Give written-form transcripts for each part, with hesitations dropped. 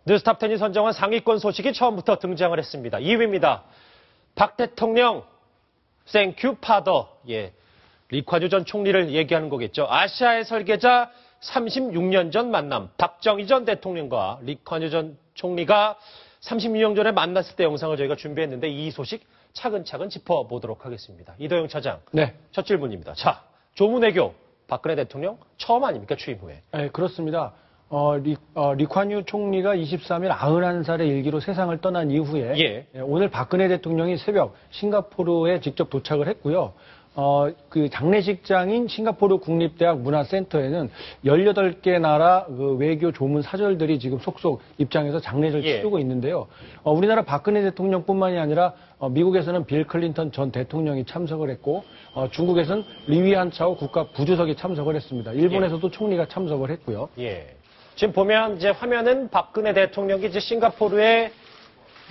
뉴스탑 10이 선정한 상위권 소식이 처음부터 등장을 했습니다. 2위입니다. 박 대통령, 땡큐 파더. 예, 리콴유 전 총리를 얘기하는 거겠죠. 아시아의 설계자 36년 전 만남. 박정희 전 대통령과 리콴유 전 총리가 36년 전에 만났을 때 영상을 저희가 준비했는데 이 소식 차근차근 짚어보도록 하겠습니다. 이도영 차장. 네. 첫 질문입니다. 자, 조문외교. 박근혜 대통령 처음 아닙니까? 취임 후에. 네, 그렇습니다. 리콴유 총리가 23일 91살의 일기로 세상을 떠난 이후에 오늘 박근혜 대통령이 새벽 싱가포르에 직접 도착을 했고요. 그 장례식장인 싱가포르 국립대학 문화센터에는 18개 나라 그 외교 조문 사절들이 지금 속속 입장해서 장례를 치르고 있는데요. 우리나라 박근혜 대통령뿐만이 아니라 미국에서는 빌 클린턴 전 대통령이 참석을 했고 중국에서는 리위안차오 국가 부주석이 참석을 했습니다. 일본에서도 총리가 참석을 했고요. 지금 보면 이제 화면은 박근혜 대통령이 이제 싱가포르에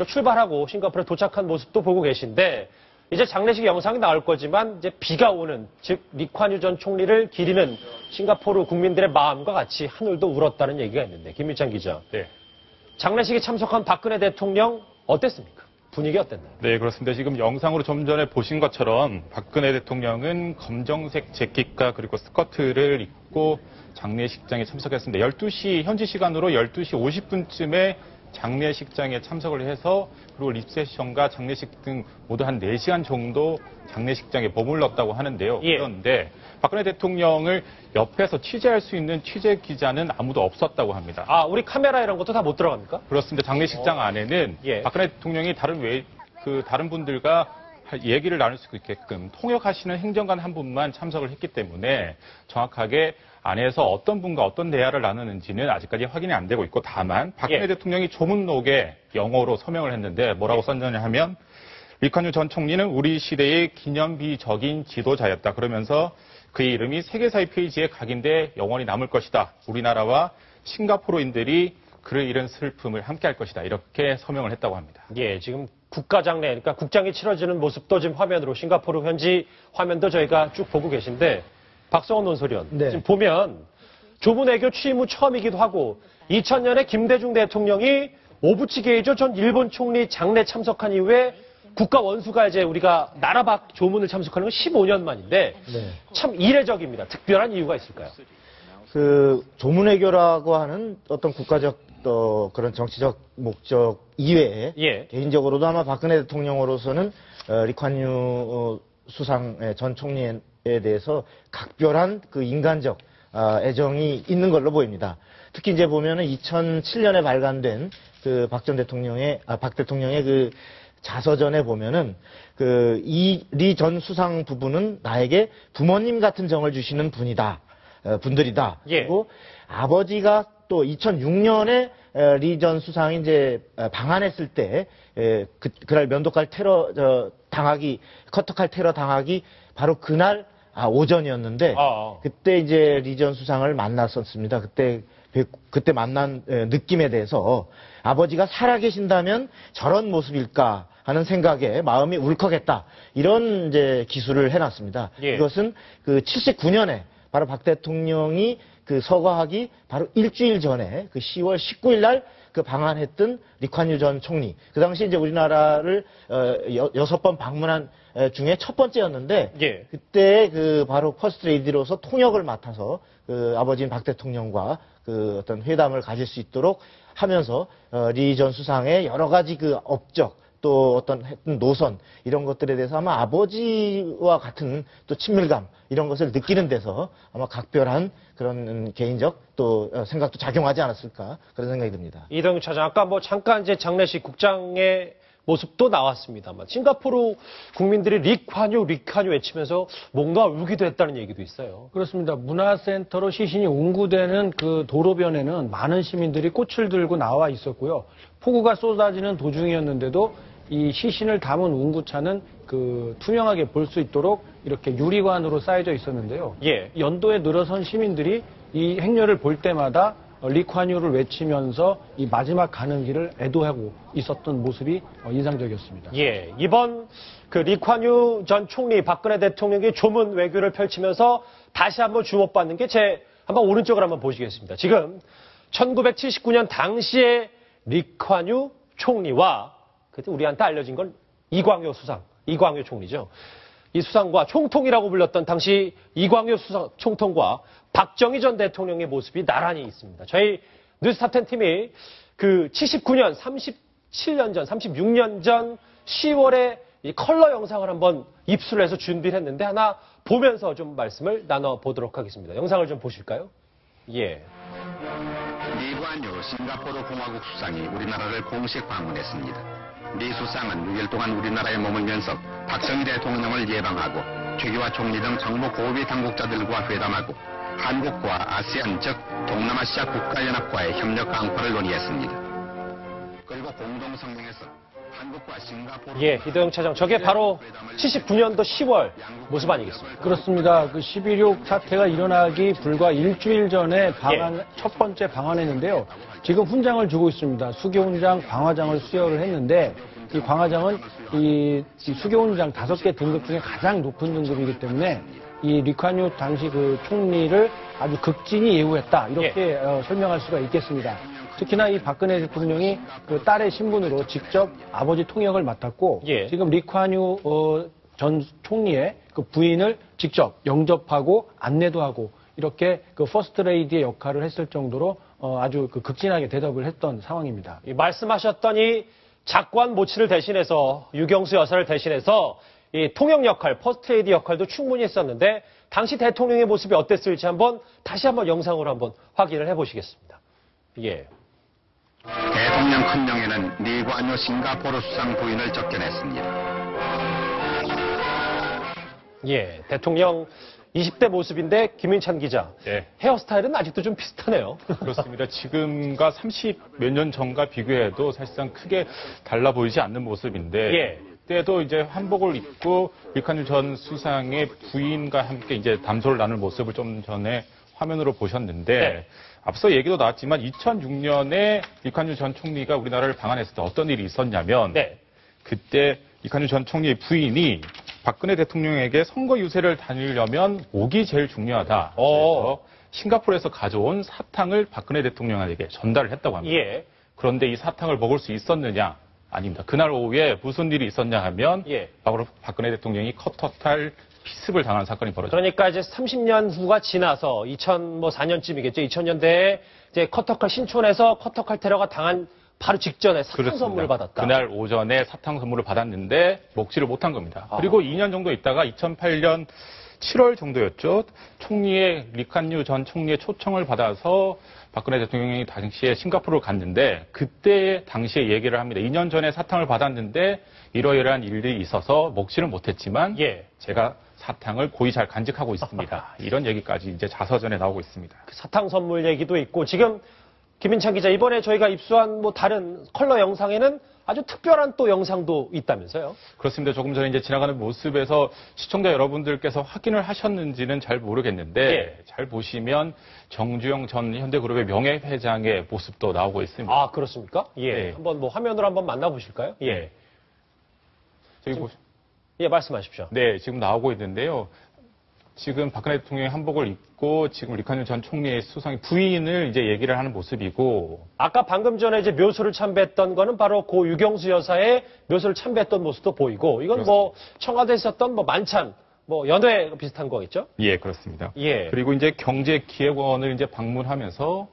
출발하고 싱가포르에 도착한 모습도 보고 계신데 이제 장례식 영상이 나올 거지만 이제 비가 오는 즉 리콴유 전 총리를 기리는 싱가포르 국민들의 마음과 같이 하늘도 울었다는 얘기가 있는데 김민찬 기자. 장례식에 참석한 박근혜 대통령 어땠습니까? 분위기 어땠나요? 네, 그렇습니다. 지금 영상으로 좀 전에 보신 것처럼 박근혜 대통령은 검정색 재킷과 그리고 스커트를 입고 장례식장에 참석했습니다. 12시, 현지 시간으로 12시 50분쯤에 장례식장에 참석을 해서 그리고 리셉션과 장례식 등 모두 한 4시간 정도 장례식장에 머물렀다고 하는데요. 그런데 박근혜 대통령을 옆에서 취재할 수 있는 취재 기자는 아무도 없었다고 합니다. 아, 우리 카메라 이런 것도 다 못 들어갑니까? 그렇습니다. 장례식장 안에는 박근혜 대통령이 다른 분들과 얘기를 나눌 수 있게끔 통역하시는 행정관 한 분만 참석을 했기 때문에 정확하게 안에서 어떤 분과 어떤 대화를 나누는지는 아직까지 확인이 안 되고 있고 다만 박근혜 대통령이 조문록에 영어로 서명을 했는데 뭐라고 썼느냐 하면 리콴유 전 총리는 우리 시대의 기념비적인 지도자였다. 그러면서 그의 이름이 세계사의 페이지에 각인돼 영원히 남을 것이다. 우리나라와 싱가포르인들이 그를 잃은 슬픔을 함께할 것이다. 이렇게 서명을 했다고 합니다. 지금 국가장례, 그러니까 국장이 치러지는 모습도 지금 화면으로 싱가포르 현지 화면도 저희가 쭉 보고 계신데 박성원 논설위원, 지금 보면 조문외교 취임 후 처음이기도 하고 2000년에 김대중 대통령이 오부치 게이조 전 일본 총리 장례 참석한 이후에 국가 원수가 이제 우리가 나라 밖 조문을 참석하는 건 15년 만인데 참 이례적입니다. 특별한 이유가 있을까요? 그 조문외교라고 하는 어떤 국가적 그런 정치적 목적 이외에 개인적으로도 아마 박근혜 대통령으로서는 리콴유 수상 전 총리에 대해서 각별한 그 인간적 애정이 있는 걸로 보입니다. 특히 이제 보면은 2007년에 발간된 그 박 대통령의 그 자서전에 보면은 그 리 전 수상 부부는 나에게 부모님 같은 정을 주시는 분들이다. 그리고 아버지가 또 2006년에 리 전 수상이 이제 방한했을 때 그날 면도칼 커터칼 테러 당하기 바로 그날 오전이었는데 그때 이제 리 전 수상을 만났었습니다. 그때 만난 느낌에 대해서 아버지가 살아계신다면 저런 모습일까 하는 생각에 마음이 울컥했다. 이런 이제 기술을 해놨습니다. 이것은 그 79년에 바로 박 대통령이 그 서거하기 바로 일주일 전에 그 10월 19일 날 그 방한했던 리콴유 전 총리. 그 당시 이제 우리나라를 6번 방문한 중에 첫 번째였는데 그때 그 바로 퍼스트 레이디로서 통역을 맡아서 그 아버지인 박 대통령과 그 어떤 회담을 가질 수 있도록 하면서 리 전 수상의 여러 가지 그 업적 또 어떤 노선 이런 것들에 대해서 아마 아버지와 같은 또 친밀감 이런 것을 느끼는 데서 아마 각별한 그런 개인적 또 생각도 작용하지 않았을까 그런 생각이 듭니다. 이동규 차장 아까 뭐 잠깐 이제 장례식 국장의 모습도 나왔습니다만 싱가포르 국민들이 리콴유 외치면서 뭔가 울기도 했다는 얘기도 있어요. 그렇습니다. 문화센터로 시신이 운구되는 그 도로변에는 많은 시민들이 꽃을 들고 나와 있었고요. 폭우가 쏟아지는 도중이었는데도 이 시신을 담은 운구차는 그 투명하게 볼 수 있도록 이렇게 유리관으로 쌓여져 있었는데요. 연도에 늘어선 시민들이 이 행렬을 볼 때마다 리콴유를 외치면서 이 마지막 가는 길을 애도하고 있었던 모습이 인상적이었습니다. 이번 그 리콴유 전 총리 박근혜 대통령이 조문 외교를 펼치면서 다시 한번 주목받는 게 한번 오른쪽을 한번 보시겠습니다. 지금 1979년 당시에 리콴유 총리와 그때 우리한테 알려진 건 이광효 수상, 이광효 총리죠. 이 수상과 총통이라고 불렸던 당시 이광효 수상 총통과 박정희 전 대통령의 모습이 나란히 있습니다. 저희 뉴스탑10 팀이 그 79년, 37년 전, 36년 전 10월에 이 컬러 영상을 한번 입수를 해서 준비를 했는데 하나 보면서 좀 말씀을 나눠보도록 하겠습니다. 영상을 좀 보실까요? 예. 리콴유 싱가포르 공화국 수상이 우리나라를 공식 방문했습니다. 리 수상은 6일 동안 우리나라에 머물면서 박정희 대통령을 예방하고 최규하 총리 등 정부 고위 당국자들과 회담하고 한국과 아세안 즉 동남아시아 국가연합과의 협력 강화를 논의했습니다. 그리고 공동성명에서 한국과 싱가포르 예, 이도영 차장, 저게 바로 79년도 10월 모습 아니겠습니까? 그렇습니다. 그 11.6 사태가 일어나기 불과 일주일 전에 첫 번째 방한했는데요. 지금 훈장을 주고 있습니다. 수교훈장, 광화장을 수여를 했는데 이 광화장은 이 수교훈장 5개 등급 중에 가장 높은 등급이기 때문에 이 리콴유 당시 그 총리를 아주 극진히 예우했다 이렇게 설명할 수가 있겠습니다. 특히나 이 박근혜 대통령이 그 딸의 신분으로 직접 아버지 통역을 맡았고 지금 리콴유 전 총리의 그 부인을 직접 영접하고 안내도 하고 이렇게 그 퍼스트 레이디의 역할을 했을 정도로 아주 그 극진하게 대접을 했던 상황입니다. 말씀하셨던 이 작관 모치를 대신해서 유경수 여사를 대신해서 이 통역 역할, 퍼스트 레이디 역할도 충분히 했었는데 당시 대통령의 모습이 어땠을지 다시 한번 영상으로 한번 확인을 해보시겠습니다. 예. 대통령 큰명에는 리콴유 싱가포르 수상 부인을 적견했습니다. 예, 대통령 20대 모습인데 김윤찬 기자, 헤어스타일은 아직도 좀 비슷하네요. 그렇습니다. 지금과 30몇 년 전과 비교해도 사실상 크게 달라 보이지 않는 모습인데 그때도 이제 한복을 입고 리콴유 전 수상의 부인과 함께 이제 담소를 나눌 모습을 좀 전에 화면으로 보셨는데 앞서 얘기도 나왔지만 2006년에 리콴유 전 총리가 우리나라를 방한했을 때 어떤 일이 있었냐면 그때 리콴유 전 총리의 부인이 박근혜 대통령에게 선거 유세를 다니려면 목이 제일 중요하다. 그래서 싱가포르에서 가져온 사탕을 박근혜 대통령에게 전달을 했다고 합니다. 그런데 이 사탕을 먹을 수 있었느냐? 아닙니다. 그날 오후에 무슨 일이 있었냐 하면 바로 박근혜 대통령이 커터칼 피습을 당하는 사건이 벌어졌습니다. 그러니까 이제 30년 후가 지나서 2004년쯤이겠죠. 2000년대에 이제 커터칼 신촌에서 커터칼 테러가 당한 바로 직전에 사탕 선물을 받았다. 그날 오전에 사탕 선물을 받았는데 먹지를 못한 겁니다. 그리고 2년 정도 있다가 2008년 7월 정도였죠. 리콴유 전 총리의 초청을 받아서 박근혜 대통령이 당시에 싱가포르를 갔는데 그때 당시에 얘기를 합니다. 2년 전에 사탕을 받았는데 이러이러한 일들이 있어서 먹지는 못했지만 제가 사탕을 고이 잘 간직하고 있습니다. 이런 얘기까지 이제 자서전에 나오고 있습니다. 그 사탕 선물 얘기도 있고 지금 김인찬 기자, 이번에 저희가 입수한 다른 컬러 영상에는 아주 특별한 또 영상도 있다면서요? 그렇습니다. 조금 전에 이제 지나가는 모습에서 시청자 여러분들께서 확인을 하셨는지는 잘 모르겠는데 잘 보시면 정주영 전 현대그룹의 명예회장의 모습도 나오고 있습니다. 아, 그렇습니까? 한번 화면으로 한번 만나보실까요? 저기 말씀하십시오. 네, 지금 나오고 있는데요. 지금 박근혜 대통령의 한복을 입고 지금 리콴유 전 총리의 수상의 부인을 이제 얘기를 하는 모습이고 아까 방금 전에 이제 묘소를 참배했던 거는 바로 고 유경수 여사의 묘소를 참배했던 모습도 보이고 이건 청와대에 있었던 만찬 연회 비슷한 거겠죠? 예, 그렇습니다. 그리고 이제 경제기획원을 이제 방문하면서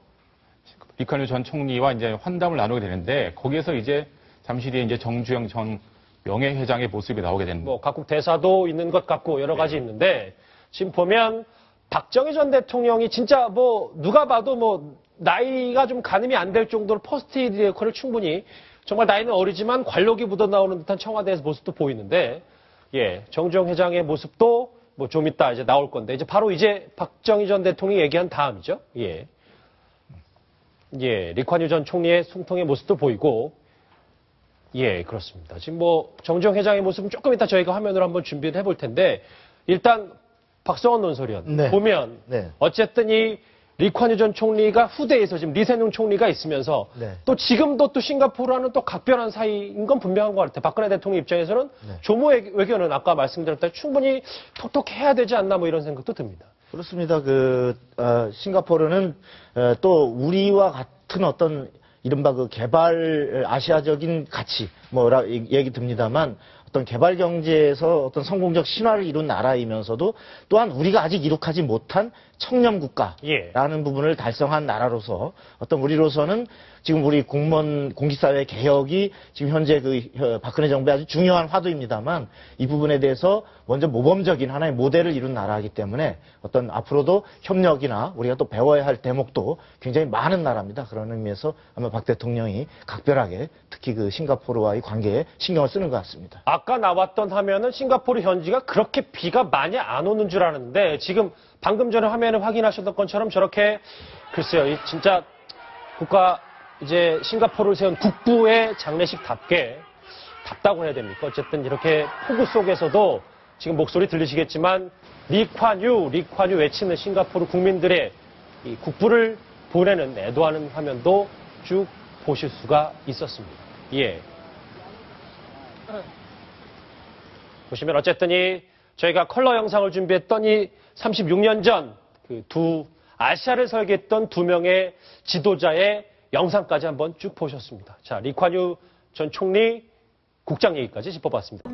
리콴유 전 총리와 이제 환담을 나누게 되는데 거기에서 이제 잠시 뒤에 이제 정주영 전 명예회장의 모습이 나오게 됩니다. 각국 대사도 있는 것 같고 여러 가지 있는데 지금 보면 박정희 전 대통령이 진짜 누가 봐도 나이가 좀 가늠이 안 될 정도로 퍼스트 레이디 역할을 충분히 정말 나이는 어리지만 관록이 묻어나오는 듯한 청와대에서 모습도 보이는데 정주영 회장의 모습도 좀 이따 이제 나올 건데 이제 바로 이제 박정희 전 대통령이 얘기한 다음이죠. 리콴유 전 총리의 숨통의 모습도 보이고 그렇습니다. 지금 정주영 회장의 모습은 조금 이따 저희가 화면으로 한번 준비를 해볼 텐데 일단 박성원 논설위원 보면 어쨌든 이 리콴유 전 총리가 후대에서 지금 리세뇽 총리가 있으면서 또 지금도 또 싱가포르와는 또 각별한 사이인 건 분명한 것 같아요. 박근혜 대통령 입장에서는 조모 외교는 아까 말씀드렸다시피 충분히 톡톡해야 되지 않나 이런 생각도 듭니다. 그렇습니다. 싱가포르는 또 우리와 같은 어떤 이른바 그 개발 아시아적인 가치 뭐라 얘기 듭니다만 어떤 개발 경제에서 어떤 성공적 신화를 이룬 나라이면서도 또한 우리가 아직 이룩하지 못한 청렴 국가라는 부분을 달성한 나라로서 어떤 우리로서는 지금 우리 공무원 공직사회 개혁이 지금 현재 그 박근혜 정부의 아주 중요한 화두입니다만 이 부분에 대해서 먼저 모범적인 하나의 모델을 이룬 나라이기 때문에 어떤 앞으로도 협력이나 우리가 또 배워야 할 대목도 굉장히 많은 나라입니다. 그런 의미에서 아마 박 대통령이 각별하게 특히 그 싱가포르와의 관계에 신경을 쓰는 것 같습니다. 아까 나왔던 화면은 싱가포르 현지가 그렇게 비가 많이 안 오는 줄 아는데 지금 방금 전에 화면에 확인하셨던 것처럼 저렇게 글쎄요, 진짜 국가 이제 싱가포르를 세운 국부의 장례식답게 답다고 해야 됩니까? 어쨌든 이렇게 폭우 속에서도 지금 목소리 들리시겠지만 리콴유 외치는 싱가포르 국민들의 이 국부를 보내는 애도하는 화면도 쭉 보실 수가 있었습니다. 예. 보시면 어쨌든 저희가 컬러 영상을 준비했던 이 36년 전 그 두 아시아를 설계했던 두 명의 지도자의 영상까지 한번 쭉 보셨습니다. 자, 리콴유 전 총리 국장 얘기까지 짚어봤습니다.